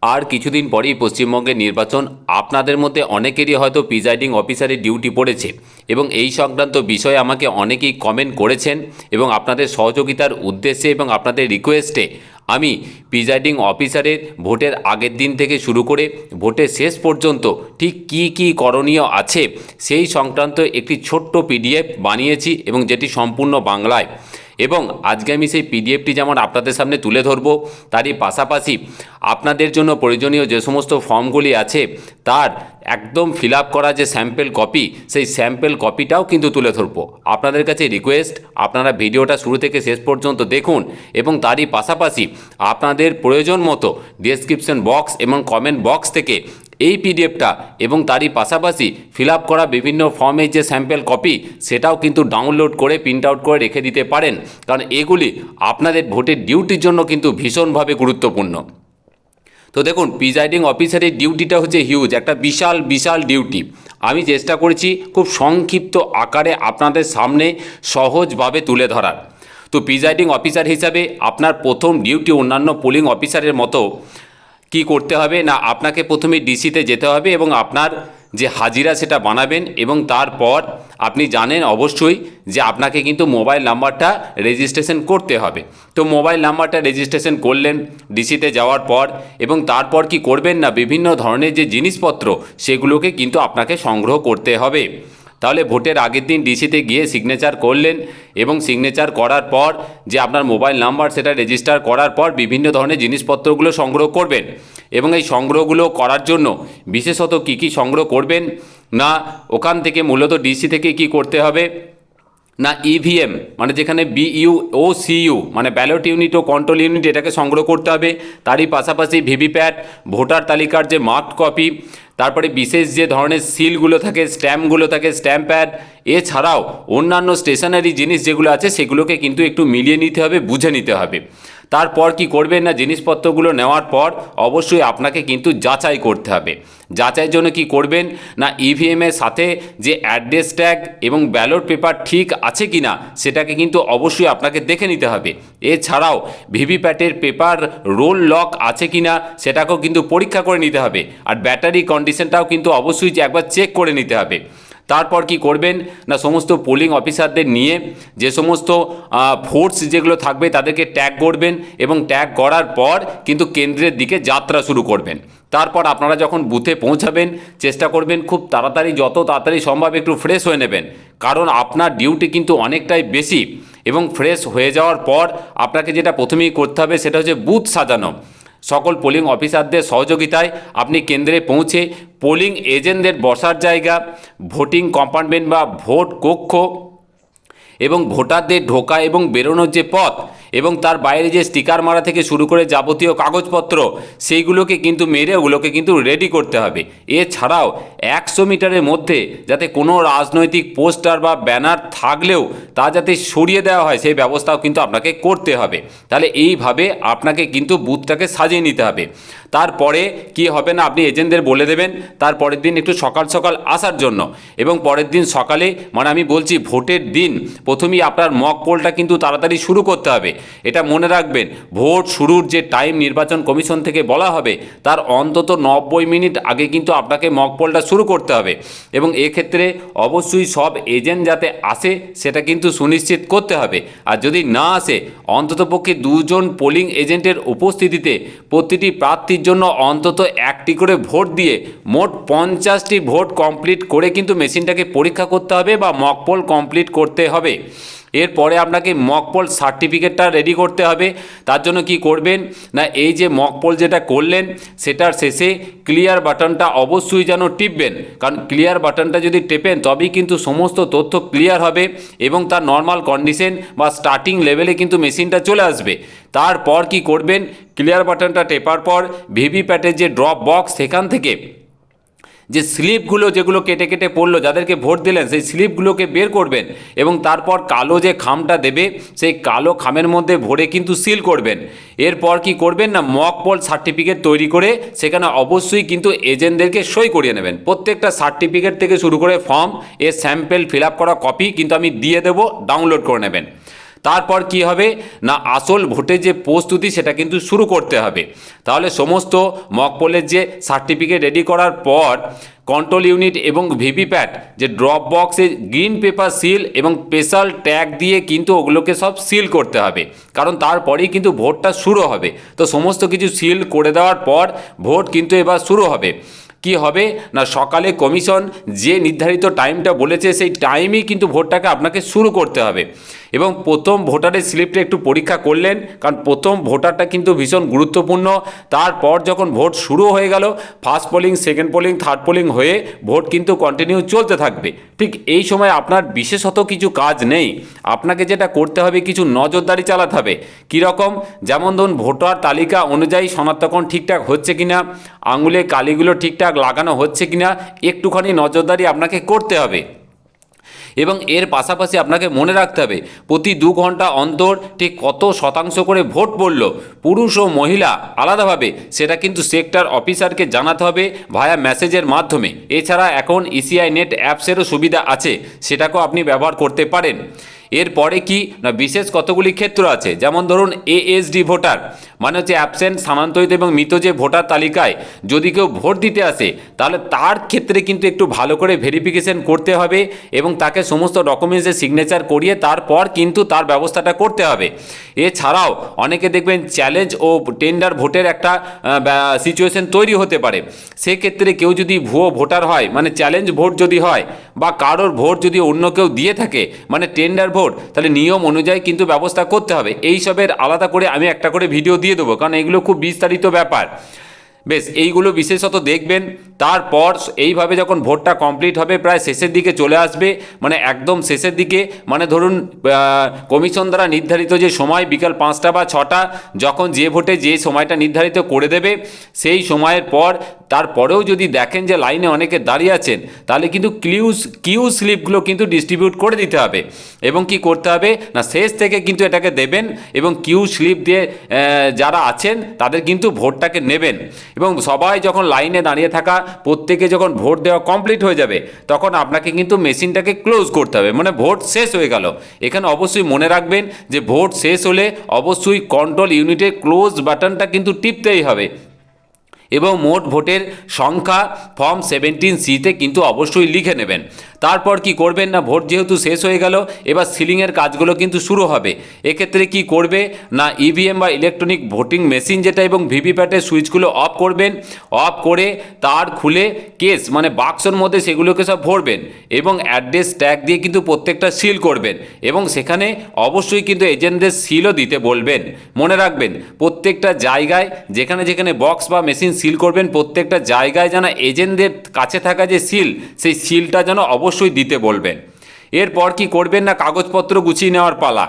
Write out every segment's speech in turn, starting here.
আর কিছুদিন পরেই পশ্চিমবঙ্গের নির্বাচন। আপনাদের মধ্যে অনেকেরই হয়তো প্রিজাইডিং অফিসারের ডিউটি পড়েছে এবং এই সংক্রান্ত বিষয়ে আমাকে অনেকেই কমেন্ট করেছেন এবং আপনাদের সহযোগিতার উদ্দেশ্যে এবং আপনাদের রিকোয়েস্টে আমি প্রিজাইডিং অফিসারের ভোটের আগের দিন থেকে শুরু করে ভোটের শেষ পর্যন্ত ঠিক কী কী করণীয় আছে সেই সংক্রান্ত একটি ছোট্ট পিডিএফ বানিয়েছি এবং যেটি সম্পূর্ণ বাংলায়। এবং আজকে আমি সেই পিডিএফটি যেমন আপনাদের সামনে তুলে ধরব, তারই পাশাপাশি আপনাদের জন্য প্রয়োজনীয় যে সমস্ত ফর্মগুলি আছে তার একদম ফিল আপ করা যে স্যাম্পল কপি, সেই স্যাম্পল কপিটাও কিন্তু তুলে ধরব। আপনাদের কাছে রিকোয়েস্ট, আপনারা ভিডিওটা শুরু থেকে শেষ পর্যন্ত দেখুন এবং তারই পাশাপাশি আপনাদের প্রয়োজন মতো ডেসক্রিপশন বক্স এবং কমেন্ট বক্স থেকে এই পিডিএফটা এবং তারই পাশাপাশি ফিল আপ করা বিভিন্ন ফর্মের যে স্যাম্পল কপি সেটাও কিন্তু ডাউনলোড করে প্রিন্ট আউট করে রেখে দিতে পারেন, কারণ এগুলি আপনাদের ভোটের ডিউটির জন্য কিন্তু ভীষণভাবে গুরুত্বপূর্ণ। তো দেখুন, প্রিজাইডিং অফিসারের ডিউটিটা হচ্ছে হিউজ, একটা বিশাল বিশাল ডিউটি। আমি চেষ্টা করেছি খুব সংক্ষিপ্ত আকারে আপনাদের সামনে সহজভাবে তুলে ধরার। তো প্রিজাইডিং অফিসার হিসাবে আপনার প্রথম ডিউটি অন্যান্য পোলিং অফিসারের মতো কি করতে হবে না, আপনাকে প্রথমে ডিসিতে যেতে হবে এবং আপনার যে হাজিরা সেটা বানাবেন এবং তারপর আপনি জানেন অবশ্যই যে আপনাকে কিন্তু মোবাইল নাম্বারটা রেজিস্ট্রেশন করতে হবে। তো মোবাইল নাম্বারটা রেজিস্ট্রেশন করলেন ডিসিতে যাওয়ার পর, এবং তারপর কি করবেন না, বিভিন্ন ধরনের যে জিনিসপত্র সেগুলোকে কিন্তু আপনাকে সংগ্রহ করতে হবে। তাহলে ভোটের আগের দিন ডিসিতে গিয়ে সিগনেচার করলেন এবং সিগনেচার করার পর যে আপনার মোবাইল নাম্বার সেটা রেজিস্টার করার পর বিভিন্ন ধরনের জিনিসপত্রগুলো সংগ্রহ করবেন। এবং এই সংগ্রহগুলো করার জন্য বিশেষত কি কি সংগ্রহ করবেন না, ওখান থেকে মূলত ডিসি থেকে কি করতে হবে না, ইভিএম মানে যেখানে বিইউ মানে ব্যালট ইউনিট ও কন্ট্রোল ইউনিট, এটাকে সংগ্রহ করতে হবে। তারই পাশাপাশি ভিভিপ্যাট, ভোটার তালিকার যে মার্কড কপি, তারপরে বিশেষ যে ধরনের সিলগুলো থাকে, স্ট্যাম্পগুলো থাকে, স্ট্যাম্প প্যাড, এছাড়াও অন্যান্য স্টেশনারি জিনিস যেগুলো আছে সেগুলোকে কিন্তু একটু মিলিয়ে নিতে হবে, বুঝে নিতে হবে। তারপর কি করবেন না, জিনিসপত্রগুলো নেওয়ার পর অবশ্যই আপনাকে কিন্তু যাচাই করতে হবে। যাচাইয়ের জন্য কি করবেন না, ইভিএমের সাথে যে অ্যাড্রেস ট্যাগ এবং ব্যালট পেপার ঠিক আছে কি না সেটাকে কিন্তু অবশ্যই আপনাকে দেখে নিতে হবে। এছাড়াও ভিভিপ্যাটের পেপার রোল লক আছে কি না সেটাকেও কিন্তু পরীক্ষা করে নিতে হবে। আর ব্যাটারি কন্ডিশনটাও কিন্তু অবশ্যই একবার চেক করে নিতে হবে। তারপর কি করবেন না, সমস্ত পোলিং অফিসারদের নিয়ে যে সমস্ত ফোর্স যেগুলো থাকবে তাদেরকে ট্যাগ করবেন এবং ট্যাগ করার পর কিন্তু কেন্দ্রের দিকে যাত্রা শুরু করবেন। তারপর আপনারা যখন বুথে পৌঁছাবেন চেষ্টা করবেন খুব তাড়াতাড়ি, যত তাড়াতাড়ি সম্ভব একটু ফ্রেশ হয়ে নেবেন, কারণ আপনার ডিউটি কিন্তু অনেকটাই বেশি। এবং ফ্রেশ হয়ে যাওয়ার পর আপনাকে যেটা প্রথমেই করতে হবে সেটা হচ্ছে বুথ সাজানো। সকল পোলিং অফিসারদের সহযোগিতায় আপনি কেন্দ্রে পৌঁছে পোলিং এজেন্টদের বসার জায়গা, ভোটিং কম্পার্টমেন্ট বা ভোট কক্ষ এবং ভোটারদের ঢোকা এবং বেরোনোর যে পথ এবং তার বাইরে যে স্টিকার মারা থেকে শুরু করে যাবতীয় কাগজপত্র সেইগুলোকে কিন্তু মেরে ওগুলোকে কিন্তু রেডি করতে হবে। এছাড়াও 100 মিটারের মধ্যে যাতে কোনো রাজনৈতিক পোস্টার বা ব্যানার থাকলেও তা যাতে সরিয়ে দেওয়া হয় সেই ব্যবস্থাও কিন্তু আপনাকে করতে হবে। তাহলে এইভাবে আপনাকে কিন্তু বুথটাকে সাজিয়ে নিতে হবে। তারপরে কি হবে না, আপনি এজেন্টদের বলে দেবেন তার পরের দিন একটু সকাল সকাল আসার জন্য, এবং পরের দিন সকালে মানে আমি বলছি ভোটের দিন প্রথমেই আপনার মক পোলটা কিন্তু তাড়াতাড়ি শুরু করতে হবে। এটা মনে রাখবেন, ভোট শুরুর যে টাইম নির্বাচন কমিশন থেকে বলা হবে তার অন্তত 90 মিনিট আগে কিন্তু আপনাকে মক পোলটা শুরু করতে হবে। এবং এক্ষেত্রে অবশ্যই সব এজেন্ট যাতে আসে সেটা কিন্তু সুনিশ্চিত করতে হবে। আর যদি না আসে অন্ততপক্ষে 2 জন পোলিং এজেন্টের উপস্থিতিতে প্রতিটি প্রার্থীর জন্য অন্তত 1টি করে ভোট দিয়ে মোট 50টি ভোট কমপ্লিট করে কিন্তু মেশিনটাকে পরীক্ষা করতে হবে বা মক পোল কমপ্লিট করতে হবে। এরপরে আপনাকে মক পোল সার্টিফিকেটটা রেডি করতে হবে। তার জন্য কি করবেন না, এই যে মক পোল যেটা করলেন সেটার শেষে ক্লিয়ার বাটনটা অবশ্যই যেন টিপবেন, কারণ ক্লিয়ার বাটনটা যদি টেপেন তবেই কিন্তু সমস্ত তথ্য ক্লিয়ার হবে এবং তার নর্মাল কন্ডিশন বা স্টার্টিং লেভেলে কিন্তু মেশিনটা চলে আসবে। তারপর কি করবেন, ক্লিয়ার বাটনটা টেপার পর ভিভিপ্যাটের যে ড্রপ বক্স সেখান থেকে যে স্লিপগুলো যেগুলো কেটে কেটে পড়লো যাদেরকে ভোট দিলেন সেই স্লিপগুলোকে বের করবেন এবং তারপর কালো যে খামটা দেবে সেই কালো খামের মধ্যে ভরে কিন্তু সিল করবেন। এরপর কি করবেন না, মক পোল সার্টিফিকেট তৈরি করে সেখানে অবশ্যই কিন্তু এজেন্টদেরকে সই করিয়ে নেবেন। প্রত্যেকটা সার্টিফিকেট থেকে শুরু করে ফর্ম এর স্যাম্পল ফিল আপ করা কপি কিন্তু আমি দিয়ে দেবো, ডাউনলোড করে নেবেন। তারপর কি হবে না আসল ভোটের যে প্রস্তুতি সেটা কিন্তু শুরু করতে হবে। তাহলে সমস্ত মক পোলের যে সার্টিফিকেট রেডি করার পর কন্ট্রোল ইউনিট এবং ভিভিপ্যাট যে ড্রপ বক্সে গ্রিন পেপার সিল এবং স্পেশাল ট্যাগ দিয়ে কিন্তু ওগুলোকে সব সিল করতে হবে, কারণ তারপরেই কিন্তু ভোটটা শুরু হবে। তো সমস্ত কিছু সিল করে দেওয়ার পর ভোট কিন্তু এবার শুরু হবে। কি হবে না সকালে কমিশন যে নির্ধারিত টাইমটা বলেছে সেই টাইমেই কিন্তু ভোটটাকে আপনাকে শুরু করতে হবে। এবং প্রথম ভোটারের স্লিপটা একটু পরীক্ষা করলেন, কারণ প্রথম ভোটারটা কিন্তু ভীষণ গুরুত্বপূর্ণ। তারপর যখন ভোট শুরু হয়ে গেল, first polling, second polling, third polling হয়ে ভোট কিন্তু কন্টিনিউ চলতে থাকবে। ঠিক এই সময় আপনার বিশেষত কিছু কাজ নেই, আপনাকে যেটা করতে হবে কিছু নজরদারি চালাতে হবে। কীরকম? যেমন ধরুন ভোটার তালিকা অনুযায়ী শনাক্তকরণ ঠিকঠাক হচ্ছে কিনা, আঙুলে কালিগুলো ঠিকঠাক লাগানো হচ্ছে কিনা, একটুখানি নজরদারি আপনাকে করতে হবে। এবং এর পাশাপাশি আপনাকে মনে রাখতে হবে প্রতি 2 ঘন্টা অন্তর ঠিক কত শতাংশ করে ভোট পড়ল পুরুষ ও মহিলা আলাদাভাবে, সেটা কিন্তু সেক্টর অফিসারকে জানাতে হবে ভায়া মেসেজের মাধ্যমে। এছাড়া এখন ইসিআই নেট অ্যাপসেরও সুবিধা আছে, সেটাকেও আপনি ব্যবহার করতে পারেন। এরপরে কি না বিশেষ কতগুলি ক্ষেত্র আছে, যেমন ধরুন এএসডি ভোটার মানে হচ্ছে অ্যাবসেন্ট, স্থানান্তরিত এবং মৃত যে ভোটার তালিকায় যদি কেউ ভোট দিতে আসে তাহলে তার ক্ষেত্রে কিন্তু একটু ভালো করে ভেরিফিকেশন করতে হবে এবং তাকে সমস্ত ডকুমেন্টসে সিগনেচার করিয়ে তারপর কিন্তু তার ব্যবস্থাটা করতে হবে। এছাড়াও অনেকে দেখবেন চ্যালেঞ্জ ও টেন্ডার ভোটের একটা সিচুয়েশন তৈরি হতে পারে। সেক্ষেত্রে কেউ যদি ভুয়ো ভোটার হয় মানে চ্যালেঞ্জ ভোট যদি হয় বা কারোর ভোট যদি অন্য কেউ দিয়ে থাকে মানে টেন্ডার ভোট, তাহলে নিয়ম অনুযায়ী কিন্তু ব্যবস্থা করতে হবে। এইসবের আলাদা করে আমি একটা করে ভিডিও দিয়ে দেবো, কারণ এগুলো খুব বিস্তারিত ব্যাপার। বেশ, এইগুলো বিশেষত দেখবেন। তারপর এইভাবে যখন ভোটটা কমপ্লিট হবে প্রায় শেষের দিকে চলে আসবে, মানে একদম শেষের দিকে, মানে ধরুন কমিশন দ্বারা নির্ধারিত যে সময় বিকাল 5টা বা 6টা, যখন যে ভোটে যে সময়টা নির্ধারিত করে দেবে সেই সময়ের পর তারপরেও যদি দেখেন যে লাইনে অনেকে দাঁড়িয়ে আছেন তাহলে কিন্তু কিউ স্লিপগুলো কিন্তু ডিস্ট্রিবিউট করে দিতে হবে। এবং কি করতে হবে না শেষ থেকে কিন্তু এটাকে দেবেন এবং কিউ স্লিপ দিয়ে যারা আছেন তাদের কিন্তু ভোটটাকে নেবেন। এবং সবাই যখন লাইনে দাঁড়িয়ে থাকা প্রত্যেকে যখন ভোট দেওয়া কমপ্লিট হয়ে যাবে তখন আপনাকে কিন্তু মেশিনটাকে ক্লোজ করতে হবে, মানে ভোট শেষ হয়ে গেল। এখানে অবশ্যই মনে রাখবেন যে ভোট শেষ হলে অবশ্যই কন্ট্রোল ইউনিটের ক্লোজ বাটনটা কিন্তু টিপতেই হবে। এবং মোট ভোটের সংখ্যা ফর্ম 17C-তে কিন্তু অবশ্যই লিখে নেবেন। তারপর কি করবেন না ভোট যেহেতু শেষ হয়ে গেল এবার সিলিংয়ের কাজগুলো কিন্তু শুরু হবে। এক্ষেত্রে কি করবে না ইভিএম বা ইলেকট্রনিক ভোটিং মেশিন যেটা এবং ভিভিপ্যাটের সুইচগুলো অফ করবেন, অফ করে তার খুলে কেস মানে বাক্সর মধ্যে সেগুলোকে সব ভরবেন এবং অ্যাড্রেস ট্যাগ দিয়ে কিন্তু প্রত্যেকটা সিল করবেন এবং সেখানে অবশ্যই কিন্তু এজেন্টদের সিলও দিতে বলবেন। মনে রাখবেন প্রত্যেকটা জায়গায় যেখানে যেখানে বক্স বা মেশিন সিল করবেন প্রত্যেকটা জায়গায় যেন এজেন্টদের কাছে থাকা যে সিল সেই সিলটা যেন অবশ্যই দিতে বলবেন। এরপর কি করবেন না কাগজপত্র গুছিয়ে নেওয়ার পালা।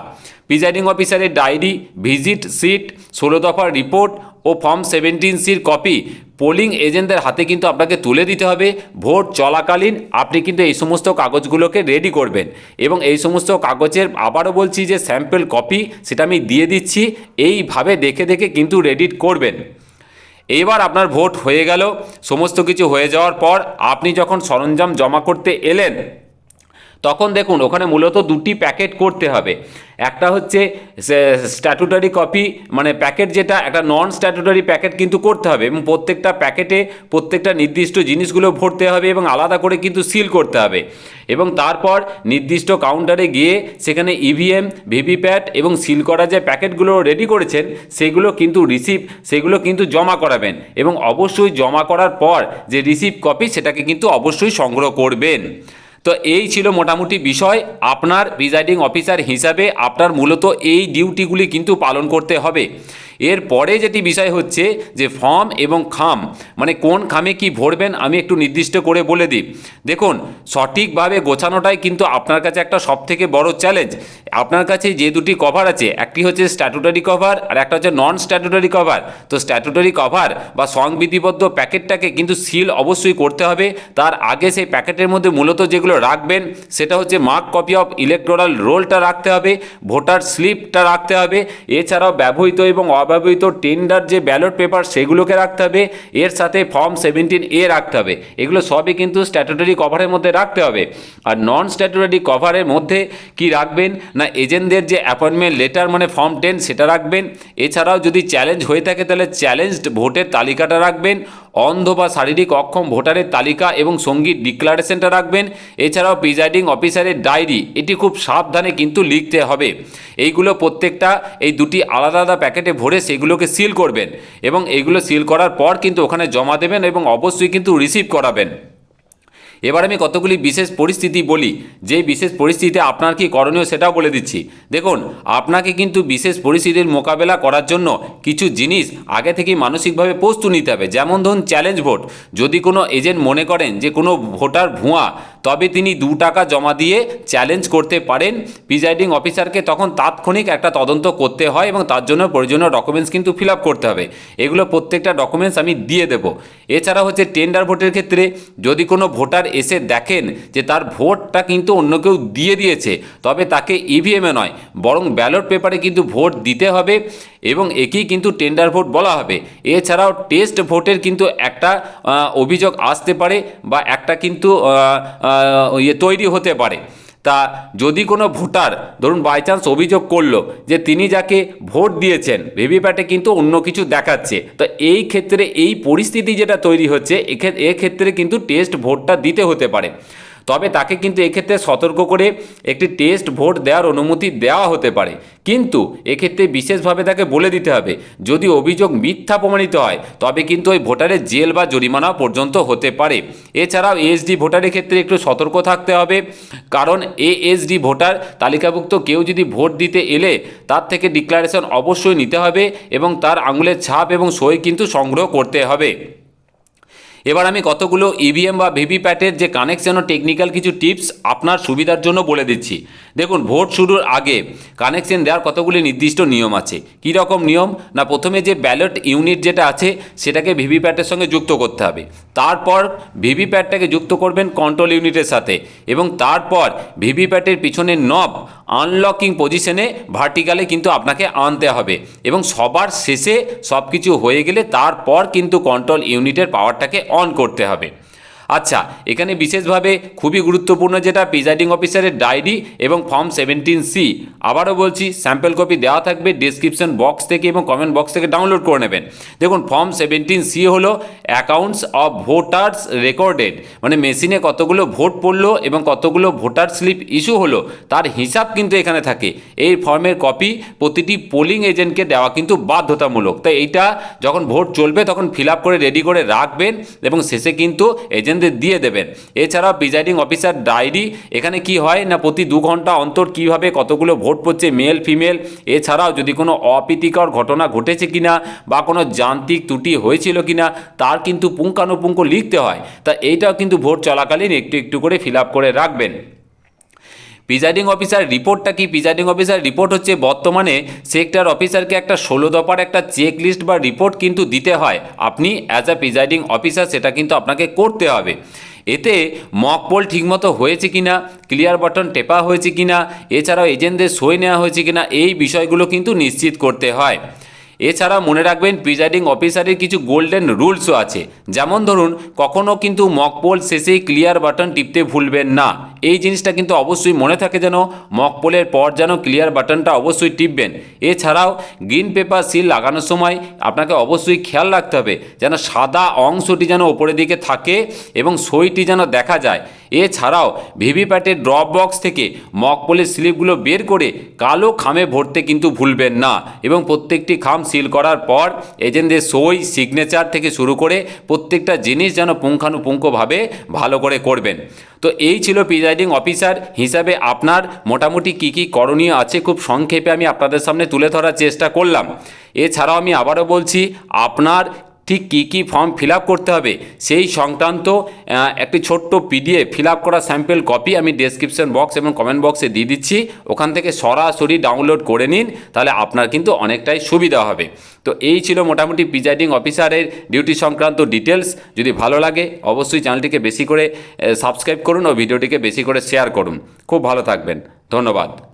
প্রিজাইডিং অফিসারের ডায়েরি, ভিজিট সিট, 16 দফার রিপোর্ট ও ফর্ম 17C কপি পোলিং এজেন্টদের হাতে কিন্তু আপনাকে তুলে দিতে হবে। ভোট চলাকালীন আপনি কিন্তু এই সমস্ত কাগজগুলোকে রেডি করবেন এবং এই সমস্ত কাগজের আবারও বলছি যে স্যাম্পল কপি সেটা আমি দিয়ে দিচ্ছি, এইভাবে দেখে দেখে কিন্তু রেডি করবেন। এবার আপনার ভোট হয়ে গেল, সমস্ত কিছু হয়ে যাওয়ার পর আপনি যখন সরঞ্জাম জমা করতে এলেন তখন দেখুন ওখানে মূলত 2টি প্যাকেট করতে হবে। একটা হচ্ছে স্ট্যাটুটারি কপি মানে প্যাকেট, যেটা একটা নন স্ট্যাটুটারি প্যাকেট কিন্তু করতে হবে এবং প্রত্যেকটা প্যাকেটে প্রত্যেকটা নির্দিষ্ট জিনিসগুলো ভরতে হবে এবং আলাদা করে কিন্তু সিল করতে হবে। এবং তারপর নির্দিষ্ট কাউন্টারে গিয়ে সেখানে ইভিএম, ভিভিপ্যাট এবং সিল করা যে প্যাকেটগুলো রেডি করেছেন সেগুলো কিন্তু জমা করাবেন এবং অবশ্যই জমা করার পর যে রিসিভ কপি সেটাকে কিন্তু অবশ্যই সংগ্রহ করবেন। তো এই ছিল মোটামুটি বিষয়। আপনার প্রিজাইডিং অফিসার হিসাবে আপনার মূলত এই ডিউটিগুলি কিন্তু পালন করতে হবে। এরপরে যেটি বিষয় হচ্ছে যে ফর্ম এবং খাম, মানে কোন খামে কি ভরবেন আমি একটু নির্দিষ্ট করে বলে দিই। দেখুন সঠিকভাবে গোছানোটাই কিন্তু আপনার কাছে একটা সবথেকে বড় চ্যালেঞ্জ। আপনার কাছে যে 2টি কভার আছে, একটি হচ্ছে স্ট্যাটুটারি কভার আর একটা হচ্ছে নন স্ট্যাটুটারি কভার। তো স্ট্যাটুটারি কভার বা সংবিধিবদ্ধ প্যাকেটটাকে কিন্তু সিল অবশ্যই করতে হবে। তার আগে সেই প্যাকেটের মধ্যে মূলত যেগুলো রাখবেন সেটা হচ্ছে মার্ক কপি অফ ইলেকটোরাল রোলটা রাখতে হবে, ভোটার স্লিপটা রাখতে হবে, এছাড়াও ব্যবহৃত এবং ব্যবহৃত টেন্ডার যে ব্যালট পেপার সেগুলোকে রাখতে হবে, এর সাথে ফর্ম 17A রাখতে হবে। এগুলো সবই কিন্তু স্ট্যাটুটরি কভারের মধ্যে রাখতে হবে। আর নন স্ট্যাটুটরি কভারের মধ্যে কি রাখবেন না, এজেন্টদের যে অ্যাপয়েন্টমেন্ট লেটার মানে ফর্ম 10 সেটা রাখবেন। এছাড়াও যদি চ্যালেঞ্জ হয়ে থাকে তাহলে চ্যালেঞ্জড ভোটের তালিকাটা রাখবেন, অন্ধ বা শারীরিক অক্ষম ভোটারের তালিকা এবং সঙ্গীত ডিক্লারেশনটা রাখবেন। এছাড়াও প্রিজাইডিং অফিসারের ডায়েরি, এটি খুব সাবধানে কিন্তু লিখতে হবে। এইগুলো প্রত্যেকটা এই দুটি আলাদা আলাদা প্যাকেটে ভরে সেগুলোকে সিল করবেন এবং এইগুলো সিল করার পর কিন্তু ওখানে জমা দেবেন এবং অবশ্যই কিন্তু রিসিভ করাবেন। এবার আমি কতগুলি বিশেষ পরিস্থিতি বলি, যে বিশেষ পরিস্থিতিতে আপনার কি করণীয় সেটাও বলে দিচ্ছি। দেখুন, আপনাকে কিন্তু বিশেষ পরিস্থিতির মোকাবেলা করার জন্য কিছু জিনিস আগে থেকেই মানসিকভাবে প্রস্তুত নিতে হবে। যেমন ধরুন চ্যালেঞ্জ ভোট, যদি কোনো এজেন্ট মনে করেন যে কোনো ভোটার ভুয়া, তবে তিনি 2 টাকা জমা দিয়ে চ্যালেঞ্জ করতে পারেন প্রিজাইডিং অফিসারকে, তখন তাৎক্ষণিক একটা তদন্ত করতে হয় এবং তার জন্য প্রয়োজনীয় ডকুমেন্টস কিন্তু ফিল আপ করতে হবে। এগুলো প্রত্যেকটা ডকুমেন্টস আমি দিয়ে দেবো। এছাড়া হচ্ছে টেন্ডার ভোটের ক্ষেত্রে যদি কোনো ভোটার এসে দেখেন যে তার ভোটটা কিন্তু অন্য কেউ দিয়ে দিয়েছে, তবে তাকে ইভিএমে নয় বরং ব্যালট পেপারে কিন্তু ভোট দিতে হবে এবং একেই কিন্তু টেন্ডার ভোট বলা হবে। এছাড়াও টেস্ট ভোটের কিন্তু একটা অভিযোগ আসতে পারে বা একটা কিন্তু তৈরি হতে পারে। তা যদি কোনো ভোটার ধরুন বাই চান্স অভিযোগ করলো যে তিনি যাকে ভোট দিয়েছেন ভিভিপ্যাটে কিন্তু অন্য কিছু দেখাচ্ছে, তো এই ক্ষেত্রে এই পরিস্থিতি যেটা তৈরি হচ্ছে এক্ষেত্রে কিন্তু টেস্ট ভোটটা দিতে হতে পারে। তবে তাকে কিন্তু এক্ষেত্রে সতর্ক করে একটি টেস্ট ভোট দেওয়ার অনুমতি দেওয়া হতে পারে, কিন্তু এক্ষেত্রে বিশেষভাবে তাকে বলে দিতে হবে যদি অভিযোগ মিথ্যা প্রমাণিত হয় তবে কিন্তু ওই ভোটারের জেল বা জরিমানা পর্যন্ত হতে পারে। এছাড়াও এএসডি ভোটারের ক্ষেত্রে একটু সতর্ক থাকতে হবে, কারণ এএসডি ভোটার তালিকাভুক্ত কেউ যদি ভোট দিতে এলে তার থেকে ডিক্লারেশন অবশ্যই নিতে হবে এবং তার আঙুলের ছাপ এবং সই কিন্তু সংগ্রহ করতে হবে। এবার আমি কতগুলো ইভিএম বা ভিভিপ্যাটের যে কানেকশন ও টেকনিক্যাল কিছু টিপস আপনার সুবিধার জন্য বলে দিচ্ছি। দেখুন, ভোট শুরুর আগে কানেকশন দেওয়ার কতগুলি নির্দিষ্ট নিয়ম আছে। কী রকম নিয়ম না, প্রথমে যে ব্যালট ইউনিট যেটা আছে সেটাকে ভিভিপ্যাটের সঙ্গে যুক্ত করতে হবে। তারপর ভিভিপ্যাটটাকে যুক্ত করবেন কন্ট্রোল ইউনিটের সাথে এবং তারপর ভিভিপ্যাটের পিছনের নব আনলকিং পজিশনে ভার্টিক্যালে কিন্তু আপনাকে আনতে হবে এবং সবার শেষে সব কিছু হয়ে গেলে তারপর কিন্তু কন্ট্রোল ইউনিটের পাওয়ারটাকে অন করতে হবে। আচ্ছা, এখানে বিশেষভাবে খুবই গুরুত্বপূর্ণ যেটা প্রিজাইডিং অফিসারের ডায়েরি এবং ফর্ম 17C, আবারও বলছি স্যাম্পল কপি দেওয়া থাকবে ডেসক্রিপশন বক্স থেকে এবং কমেন্ট বক্স থেকে ডাউনলোড করে নেবেন। দেখুন, ফর্ম 17C হলো অ্যাকাউন্টস অফ ভোটার্স রেকর্ডেড, মানে মেশিনে কতগুলো ভোট পড়লো এবং কতগুলো ভোটার স্লিপ ইস্যু হলো তার হিসাব কিন্তু এখানে থাকে। এই ফর্মের কপি প্রতিটি পোলিং এজেন্টকে দেওয়া কিন্তু বাধ্যতামূলক। তাই এইটা যখন ভোট চলবে তখন ফিল আপ করে রেডি করে রাখবেন এবং শেষে কিন্তু এজেন্ট দিয়ে দেবেন। এছাড়াও প্রিজাইডিং অফিসার ডায়েরি, এখানে কি হয় না প্রতি 2 ঘন্টা অন্তর কিভাবে কতগুলো ভোট পড়ছে মেল ফিমেল, এছাড়াও যদি কোনো অপ্রীতিকর ঘটনা ঘটেছে কিনা বা কোনো যান্ত্রিক ত্রুটি হয়েছিল কিনা তার কিন্তু পুঙ্খানুপুঙ্খ লিখতে হয়। তা এইটাও কিন্তু ভোট চলাকালীন একটু একটু করে ফিল আপ করে রাখবেন। প্রিজাইডিং অফিসার রিপোর্টটা কি? প্রিজাইডিং অফিসার রিপোর্ট হচ্ছে বর্তমানে সেক্টর অফিসারকে একটা 16 দফার একটা চেক লিস্ট বা রিপোর্ট কিন্তু দিতে হয়। আপনি অ্যাজ আ প্রিজাইডিং অফিসার সেটা কিন্তু আপনাকে করতে হবে। এতে মক পোল ঠিকমতো হয়েছে কিনা, ক্লিয়ার বাটন টেপা হয়েছে কিনা, এছাড়াও এজেন্টদের সই নেওয়া হয়েছে কিনা, এই বিষয়গুলো কিন্তু নিশ্চিত করতে হয়। এছাড়া মনে রাখবেন প্রিজাইডিং অফিসারের কিছু গোল্ডেন রুলসও আছে। যেমন ধরুন, কখনও কিন্তু মক পোল শেষেই ক্লিয়ার বাটন টিপতে ভুলবেন না। এই জিনিসটা কিন্তু অবশ্যই মনে থাকে যেন মক পোলের পর যেন ক্লিয়ার বাটনটা অবশ্যই টিপবেন। এছাড়াও গ্রিন পেপার সিল লাগানোর সময় আপনাকে অবশ্যই খেয়াল রাখতে হবে যেন সাদা অংশটি যেন ওপরের দিকে থাকে এবং সইটি যেন দেখা যায়। এছাড়াও ভিভিপ্যাটের ড্রপ বক্স থেকে মক পোলের স্লিপগুলো বের করে কালো খামে ভরতে কিন্তু ভুলবেন না এবং প্রত্যেকটি খাম সিল করার পর এজেন্টদের সই সিগনেচার থেকে শুরু করে প্রত্যেকটা জিনিস যেন পুঙ্খানুপুঙ্খভাবে ভালো করে করবেন। তো এই ছিল প্রিজাইডিং অফিসার হিসাবে আপনার মোটামুটি কী কী করণীয় আছে খুব সংক্ষেপে আমি আপনাদের সামনে তুলে ধরার চেষ্টা করলাম। এছাড়াও আমি আবারও বলছি, আপনার ঠিক কী কী ফর্ম ফিল আপ করতে হবে সেই সংক্রান্ত একটি ছোট্ট পিডিএফ ফিল আপ করা স্যাম্পল কপি আমি ডেসক্রিপশন বক্স এবং কমেন্ট বক্সে দিয়ে দিচ্ছি। ওখান থেকে সরাসরি ডাউনলোড করে নিন, তাহলে আপনার কিন্তু অনেকটাই সুবিধা হবে। তো এই ছিল মোটামুটি প্রিজাইডিং অফিসারের ডিউটি সংক্রান্ত ডিটেলস। যদি ভালো লাগে অবশ্যই চ্যানেলটিকে বেশি করে সাবস্ক্রাইব করুন ও ভিডিওটিকে বেশি করে শেয়ার করুন। খুব ভালো থাকবেন, ধন্যবাদ।